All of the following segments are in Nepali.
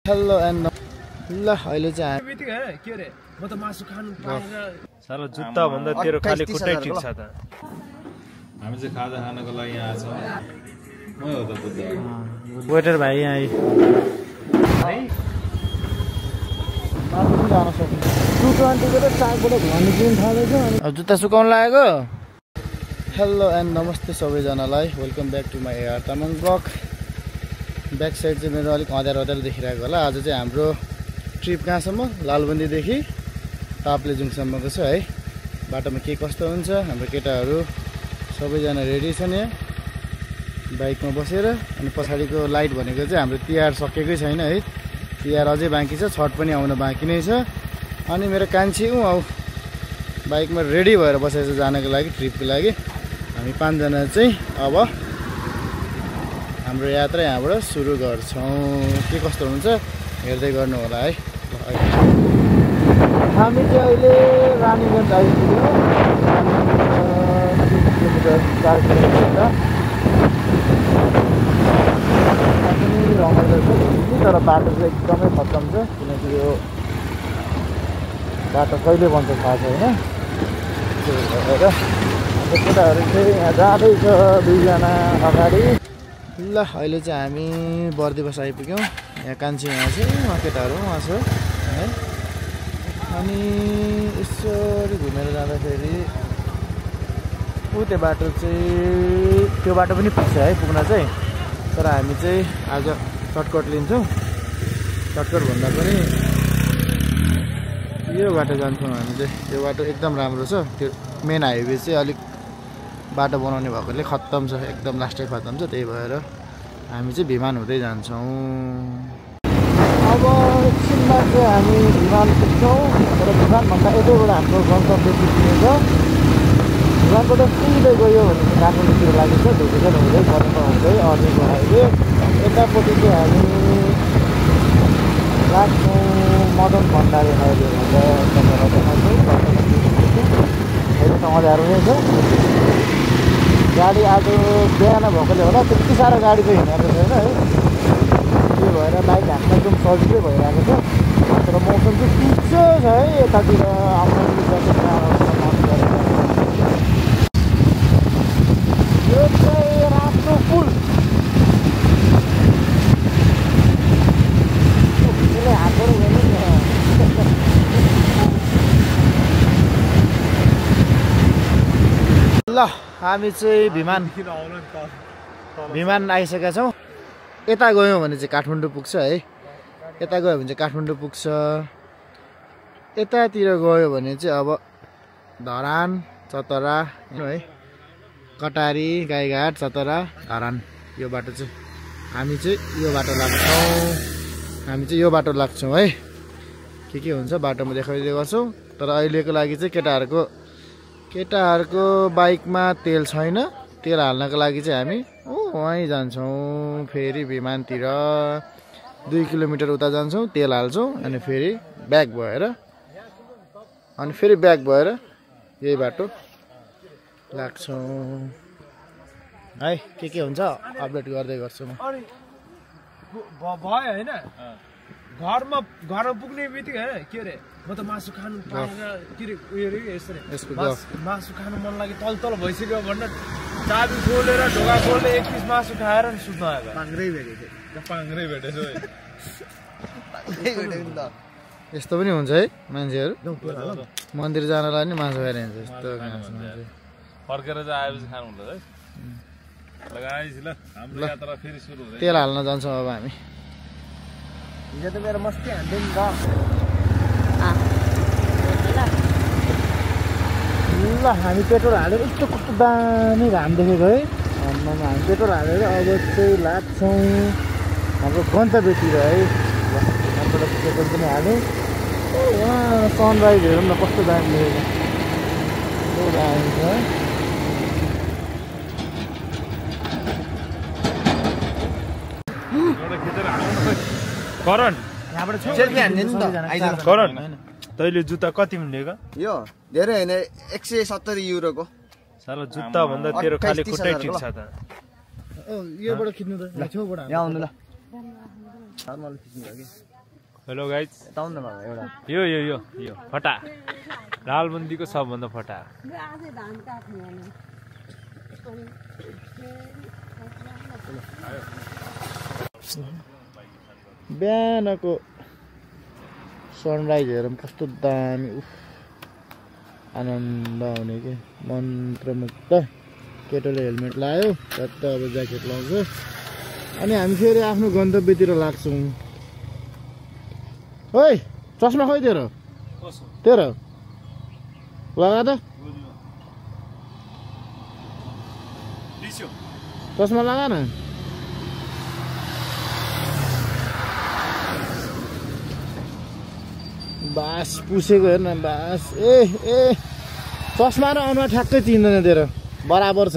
हेलो एन्ड ल अहिले चाहिँ के रे म त मासु खानु पाएर साला जुत्ता भन्दा तेरो खाली खुट्टै ठिक छ त हामी चाहिँ खाजा खानको लागि यहाँ छौँ मै हो त बुद्ध वेटर भाइ यहाँ आइ माथि जान सकिन्छ 220 को त सागबाट घनी दिन थालेछ अनि जुत्ता सुकाउन लागेको हेलो एन्ड नमस्ते सबैजनालाई welcome back to my A R Tamang blog back side चाहिँ मेरो अलिक अँध्यारो देखिरहेको होला आज चाहिँ हाम्रो ट्रिप कहाँसम्म लालबन्दीदेखि ताप्लेजुङसम्मको छ है बाटोमा के कस्तो हुन्छ हाम्रो केटाहरू सबैजना रेडी छन् यहाँ बाइकमा बसेर अनि पछाडिको लाइट भनेको चाहिँ हाम्रो तिहार सकेकै छैन है तिहार अझै बाँकी छ छठ पनि आउन बाँकी नै छ अनि मेरो कान्छी आऊ बाइकमा रेडी भएर बसेको छ जानको लागि ट्रिपको लागि हामी 5 जना चाहिँ अब हाम्रो यात्रा यहाँबाट सुरु गर्छौँ के कस्तो हुन्छ हेर्दै गर्नु होला है हामी चाहिँ अहिले रानीगञ्ज आइपुग्यौँ 4 किलोमिटर रमाइलो छ तर बाटो चाहिँ एकदमै खत्तम छ किनकि यो बाटो कहिले बन्छ थाहा छैन त्यही भएर केटाहरू चाहिँ यहाँ जाँदैछ 2 जना अगाडि ल अहिले चाहिँ हामी बर्दिवास आइपुग्यौँ यहाँ कान्छी यहाँ छ उहाँ केटाहरू उहाँ छ है अनि यसरी घुमेर जाँदाखेरि त्यो बाटो चाहिँ त्यो बाटो पनि पुग्छ है पुग्न चाहिँ तर हामी चाहिँ आज सर्टकट लिन्छौँ सर्टकट भन्दा पनि यो बाटो जान्छौँ हामी चाहिँ त्यो बाटो एकदम राम्रो छ त्यो मेन हाइवे चाहिँ अलिक बाटो बनाउने भएकोले खत्तम छ एकदम लास्टै खत्तम छ त्यही भएर हामी चाहिँ भिमान हुँदै जान्छौँ अब एकछिनमा चाहिँ हामी भिमान पुग्छौँ तर भिमानभन्दा यतैबाट हाम्रो गन्तव्य पुग्नेछ भिमानबाट सिधै गयो भने चाहिँ काठमाडौँतिर लागेको छ धुपीजन हुँदै परेको हुँदै अर्को हाइवे यतापट्टि चाहिँ हामी लाग्छौँ मदन भण्डारी हाइवे भनेर अँध्यारो नै छ गाडी आज बिहान भएकोले होला त्यति साह्रो गाडी चाहिँ हिँडेको छैन है त्यही भएर बाइक हान्न एकदम सजिलै भइरहेको छ तर मौसम चाहिँ चिसो छ है यतातिर आउनु यो चाहिँ राम्रो पुल हातहरू ल हामी चाहिँ भिमान आइसकेका छौँ यता गयौँ भने चाहिँ काठमाडौँ पुग्छ है यता गयो भने चाहिँ काठमाडौँ पुग्छ यतातिर गयो भने चाहिँ अब धरान चतरा है कटारी गाईघाट चतरा धरान यो बाटो चाहिँ हामी चाहिँ यो बाटो लाग्छौँ है के हुन्छ बाटोमा देखाइदिए गर्छौँ तर अहिलेको लागि चाहिँ केटाहरूको बाइकमा तेल छैन तेल हाल्नको लागि चाहिँ हामी वहीँ जान्छौँ फेरि भिमानतिर 2 किलोमिटर उता जान्छौँ तेल हाल्छौँ अनि फेरि ब्याक भएर यही बाटो लाग्छौँ है के हुन्छ अपडेट गर्दै गर्छु म भयो हैन घरमा पुग्ने बित्तिकै हैन के रे म त मासु खानु पाएर के रे उयो रे यसरी मासु खानु मन लागि तल भइसक्यो भनेर चाबी खोलेर ढोका खोलेर एक पिस मासु खाएर नि सुत्न आएको पाङ्ग्रै भेटेछ यस्तो पनि हुन्छ है मान्छेहरू मन्दिर जानलाई नि मासु खाएर हिँड्छ यस्तो फर्केर चाहिँ आएपछि खानु हुन्छ है लगाइस ल हाम्रो यात्रा फेरि सुरु हुँदै तेल हाल्न जान्छौँ अब हामी हिजो त मेरो मस्ती हान्दै नि ल हामी पेट्रोल हालेर यस्तो कस्तो दामी घाम देखेको है हामी पेट्रोल हालेर अब चाहिँ लाग्छौँ हाम्रो गन्तव्यतिर है यहाँबाट पेट्रोल पनि हाल्यौँ यहाँ सनराइज हेरौँ न कस्तो दामी देखेको दामी छ करण यहाँबाट करण तैँले जुत्ता कतिमा लिएको यो धेरै होइन 170 युरोको साला जुत्ता भन्दा तेरो खाली खुट्टै ठिक छ त योबाट खिच्नु त छेउबाट यहाँ आउनु ल थर्मल खिच्नु हो कि हेलो गाइज ताउन बाबा एउटा यो यो यो यो फटा लालबन्दीको सबभन्दा फटा बिहानको सनराइज हेरौँ कस्तो दामी आनन्द आउने के मन्त्रमुक्त केटोले हेलमेट लायो त अब ज्याकेट लाउँछ अनि हामी फेरि आफ्नो गन्तव्यतिर लाग्छौँ ओइ चस्मा खोइ तेरो लगा त चस्मा लगा न बास पुसेको हेर्न बास ए चस्मा र अनुहार ठ्याक्कै चिन्दैन तेरो बराबर छ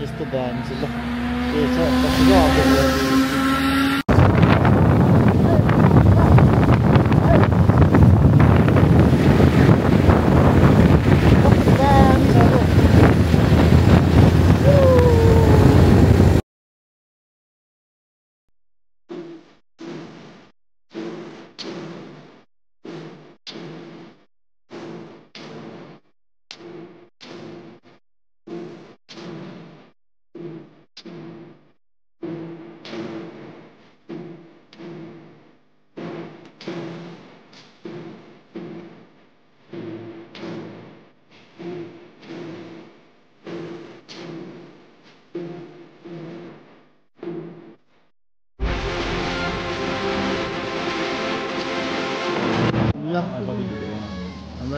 यस्तो दामी छ ल के छ कसको हामीलाई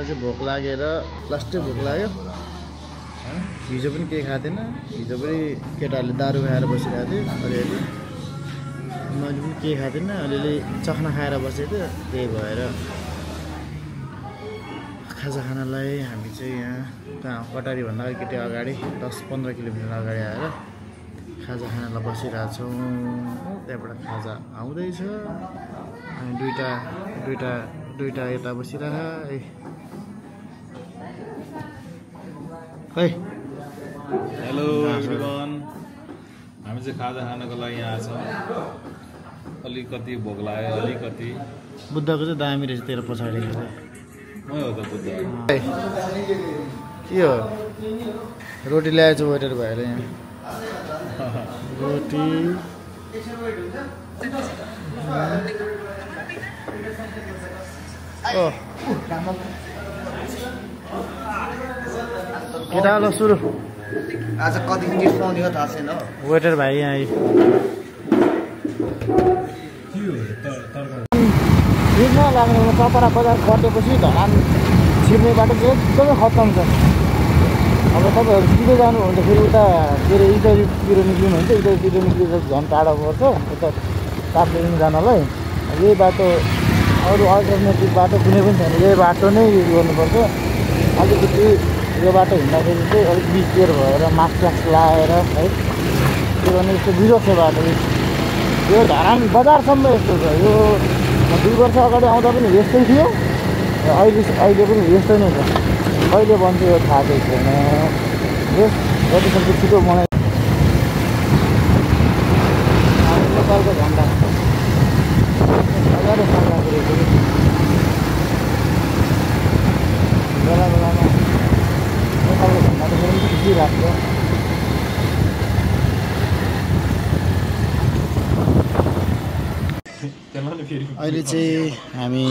चाहिँ भोक लागेर लास्टै भोक लाग्यो हिजो पनि केही खाँदैन हिजो पनि केटाहरूले दारू खाएर बसिरहेको थियो अलिअलि मैले पनि केही खाँदैन अलिअलि चखना खाएर बसेको थियो त्यही भएर खाजा खानालाई हामी चाहिँ यहाँ कहाँ कटारीभन्दा अलिकति अगाडि 10-15 किलोमिटर अगाडि आएर खाजा खानालाई बसिरहेछौँ त्यहाँबाट खाजा आउँदैछ अनि दुईटा यता बसिरह है हेलो एभ्रिवान हामी चाहिँ खाजा खानको लागि यहाँ छौँ अलिकति भोक लाग्यो अलिकति बुद्धको चाहिँ दामी रहेछ तेरो पछाडि मै हो त बुद्ध के हो रोटी ल्याएछ वेटर भएर यहाँ रोटी केटा ल सुरु आज कति टिप पाउने हो थाहा छैन वेटर भाइ यहाँ हिँड्न लाग्ने चपरा बजार कटेपछि धरान छिर्ने बाटो चाहिँ एकदमै खत्तम छ अब तपाईँहरू सिधै जानु भने फेरि उता के अरे इटरीतिर निक्लिनुहुन्छ इटरीतिर निक्लिएर झन् टाढो पर्छ उता ताप्लेजुङ जानलाई यही बाटो अरू अल्टरनेटिभ बाटो कुनै पनि छैन यही बाटो नै युज गर्नुपर्छ अलिकति यो बाटो हिँड्दाखेरि चाहिँ अलिक बिचेर भएर मास्क लाएर है त्यो भने यस्तो बिजोग छ बाटो यो धरान बजारसम्म यस्तो छ यो 2 वर्ष अगाडि आउँदा पनि यस्तै थियो अहिले पनि यस्तै नै छ कहिले बन्छ यो थाहा चाहिँ छैन जतिसक्दो छिटो बनाइ नेपालको झन्डा हजारौँ सामना गरेको बेला बेलामा नेपालको झन्डा त पनि खुसी लाग्छ अहिले चाहिँ हामी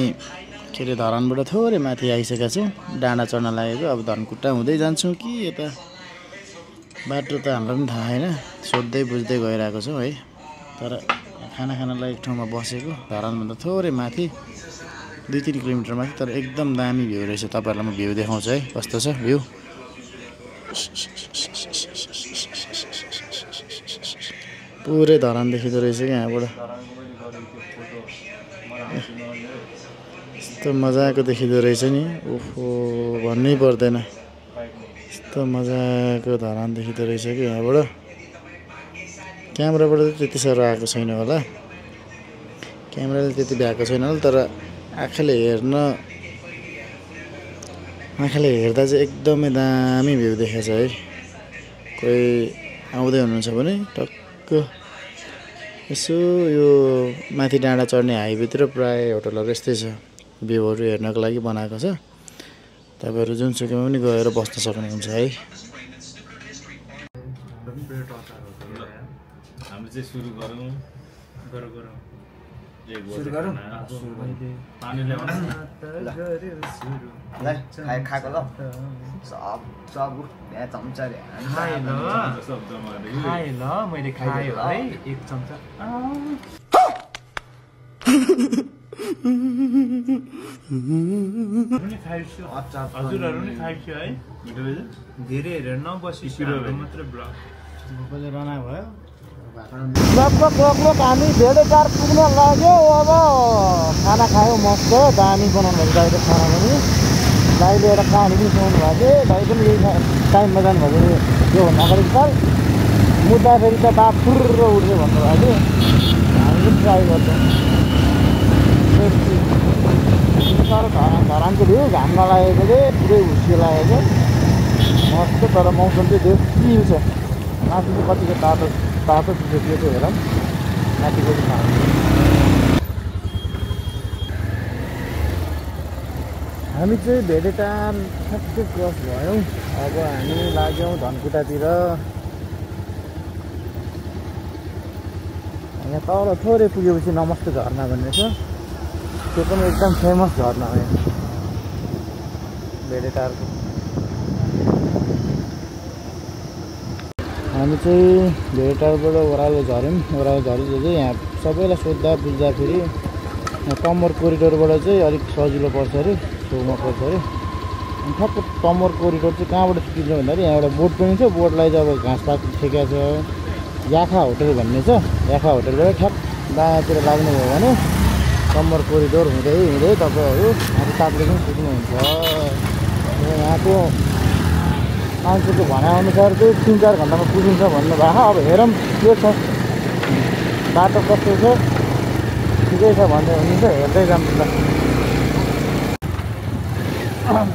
के अरे धरानबाट थोरै माथि आइसकेका छौँ डाँडा चढ्न लागेको अब धनकुट्टा हुँदै जान्छौँ कि यता बाटो त हामीलाई पनि थाहा छैन सोध्दै बुझ्दै गइरहेको छौँ है तर खाना खानालाई एक ठाउँमा बसेको धरानभन्दा थोरै माथि 2-3 किलोमिटर माथि तर एकदम दामी भ्यू रहेछ तपाईँहरूलाई म भ्यू देखाउँछु है कस्तो छ भ्यू पुरै धरान देखिँदो रहेछ कि यहाँबाट यस्तो मजाको देखिँदो रहेछ नि ओहो भन्नै पर्दैन यस्तो मजाको धरान देखिँदो रहेछ कि यहाँबाट क्यामेराबाट त त्यति साह्रो आएको छैन होला क्यामेराले त्यति भ्याएको छैन होला तर आँखाले हेर्दा चाहिँ एकदमै दामी भ्यू देखेछ है कोही आउँदै हुनुहुन्छ भने टक्क यसो यो माथि डाँडा चढ्ने हाइवेतिर प्राय होटलहरू यस्तै छ भ्यूहरू हेर्नको लागि बनाएको छ तपाईहरु जुनसुकैमा पनि गएर बस्न सक्नुहुन्छ है हामी चाहिँ सुरु गरौँ सुरु गरौँ पानी ल्याउनु ल खाएको ल सब यहाँ चम्चा रे खाए ल मैले खाएँ है एक चम्चा हजुरहरु नि खाइसक्यो है धेरै हेरेर नबसी मात्र ब्लग भोकले रना भयो लगभग हामी भेडेटार पुग्न लाग्यो अब खाना खायो मस्त दामी बनाउनु भएको दाइले खाना पनि दाइले एउटा कहानी पनि सुनाउनु भएको दाइ पनि यही टाइममा जानुभएको यो भन्दा अगाडि साल मुद्दा फेरि त बाप फुर्र उठ्यो भन्नुभएको हामी पनि ट्राई गर्छौँ साह्रो धरानको थियो घाम नलागेको चाहिँ पुरै हुस्यो लागेको मस्त तर मौसम चाहिँ धेरै चिल छ माथि चाहिँ कतिको तातो चिसो त्यो चाहिँ हेरौँ माथिको चाहिँ हामी चाहिँ भेडेटार ठ्याक्कै क्रस भयौँ अब हामी लाग्यौँ धनकुटातिर यहाँ तल थोरै पुगेपछि नमस्ते झरना भन्ने छ त्यो पनि एकदम फेमस झरना हो भेडेटारको हामी चाहिँ भेडेटारबाट ओह्रालो झऱ्यौँ ओह्रालो झरेपछि चाहिँ यहाँ सबैलाई सोद्धा बुझ्दाखेरि यहाँ तमर कोरिडोरबाट चाहिँ अलिक सजिलो पर्छ अरे छेउमा पर्छ अरे अनि ठ्याक्क तमर कोरिडोर चाहिँ कहाँबाट छुटिन्छ भन्दाखेरि यहाँ एउटा बोर्ड पनि छ बोर्डलाई चाहिँ अब घाँसपात ठेकेको छ याखा होटल भन्ने छ याखा होटलबाट ठ्याक्क दायाँतिर लाग्नुभयो भने तमर कोरिडोर हुँदै हुँदै तपाईँहरू अब ताप्ले पनि पुग्नुहुन्छ यहाँको मान्छेको भनाइअनुसार चाहिँ 3-4 घन्टामा पुगिन्छ भन्नुभएको अब हेरौँ के छ बाटो कस्तो छ ठिकै छ भन्दै हुनुहुन्छ हेर्दै जानु ल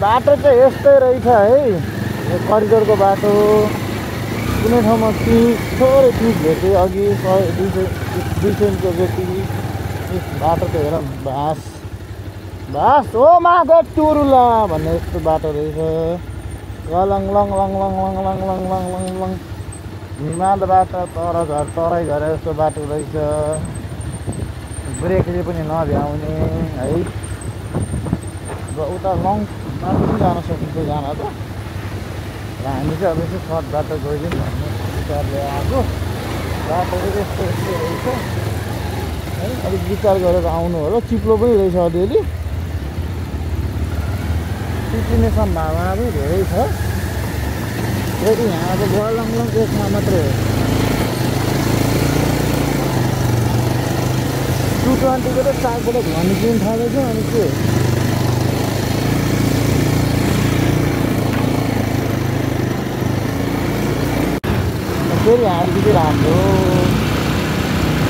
बाटो चाहिँ यस्तै रहेछ है यो करिडोरको बाटो कुनै ठाउँमा थोरै पिच भेटेँ अघि 100-200 जति बाटो त हेरौँ बास ओ माग टुरुला भन्ने यस्तो बाटो रहेछ लङ लङ लङ लङ लङ लङ लङ लङ लङ लङ हिमालबाट तराई झरे जस्तो बाटो रहेछ ब्रेकले पनि नभ्याउने है र उता लङमा पनि जान सकिन्छ जान त र हामी चाहिँ अब यसो सर्ट बाटो गइदिउँ भन्ने विचारले आएको बाटो चाहिँ यस्तो यस्तो रहेछ है अलिक विचार गरेर आउनु होला चिप्लो पनि रहेछ अलिअलि चिप्लिने सम्भावना पनि धेरै छ फेरि यहाँ अब गलङलङ एकमा मात्रै हो 220 को त सागबाट धुवा निस्किनु थालेछ अनि के फेरि हालिदिँदै राम्रो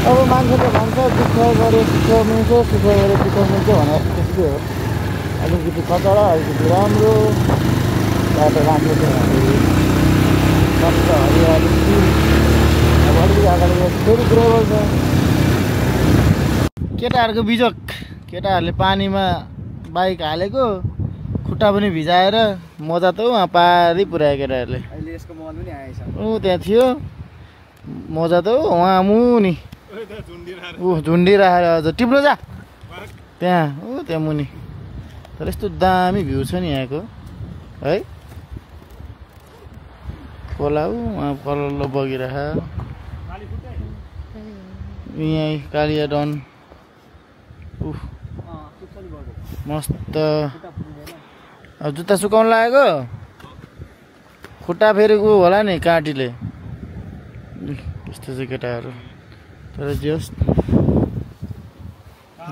अब मान्छेले भन्छ दुःख गरे सुख मिल्छ सुख गरे दुःख मिल्छ भने त्यस्तै हो अलिकति कचडा अलिकति राम्रो बाटो राम्रो थियो मस्त हरियाली अब अलिकति अगाडि फेरि ग्रेभल छ केटाहरूको बिजोक केटाहरूले पानीमा बाइक हालेको खुट्टा पनि भिजाएर मजा त उहाँ पारी पुऱ्यायो केटाहरूले अहिले यसको मोबाइल पनि आएछ ऊ त्यहाँ थियो मजा त उहाँ मुनि झुन्डिराखेर अझ टिप्नु जा त्यहाँ त्यहाँ मुनि तर यस्तो दामी भ्यू छ नि यहाँको है खोला उहाँ कलल्लो बगिरह यहीँ कालिया डन मस्त अब जुत्ता सुकाउनु लागेको खुट्टा फेरि ऊ होला नि काँटीले त्यस्तो चाहिँ केटाहरू तर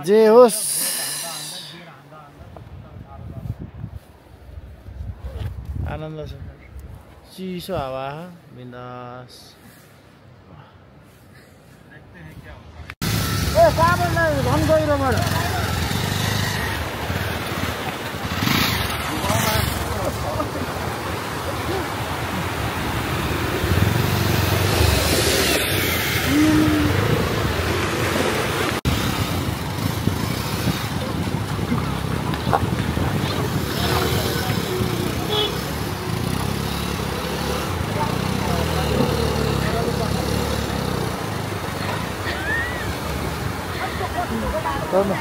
जे होस् आनन्द छ चिसो हावा बिन्दास ए साबरलाई झन् गहिरोबाट गर्नु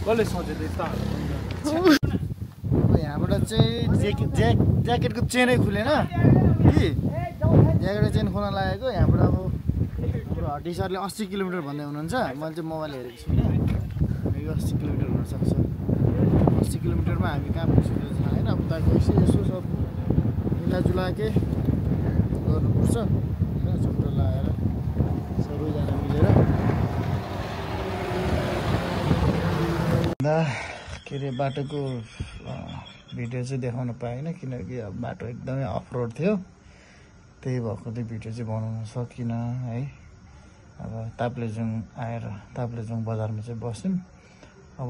कसले सोचे त्यस्तो यहाँबाट चाहिँ ज्याकेटको चेनै खुलेन कि ज्याकेटको चेन खोल्न लागेको यहाँबाट अब हाम्रो हड्डी सरले 80 किलोमिटर भन्दै हुनुहुन्छ मैले चाहिँ मोबाइल हेरेको छुइनँ यो 80 किलोमिटर हुनसक्छ 80 किलोमिटरमा हामी कहाँ पुग्छौँ थाहा होइन उता गएपछि यसो सब मिलाजुलाके गर्नुपर्छ होइन छुट्टा लगाएर सबैजना मिलेर के अरे बाटोको भिडियो चाहिँ देखाउन पाइनँ किनकि अब बाटो एकदमै अफ रोड थियो त्यही भएकोले भिडियो चाहिँ बनाउन सकिनँ है। अब ताप्लेजुङ आएर ताप्लेजुङ बजारमा चाहिँ बस्यौँ। अब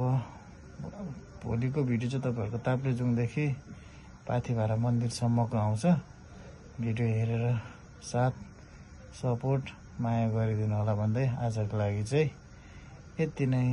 भोलिको भिडियो चाहिँ तपाईँहरूको ताप्लेजुङदेखि पाथिभारा मन्दिरसम्मको आउँछ। भिडियो हेरेर साथ सपोर्ट माया गरिदिनु होला भन्दै आजको लागि चाहिँ यति नै।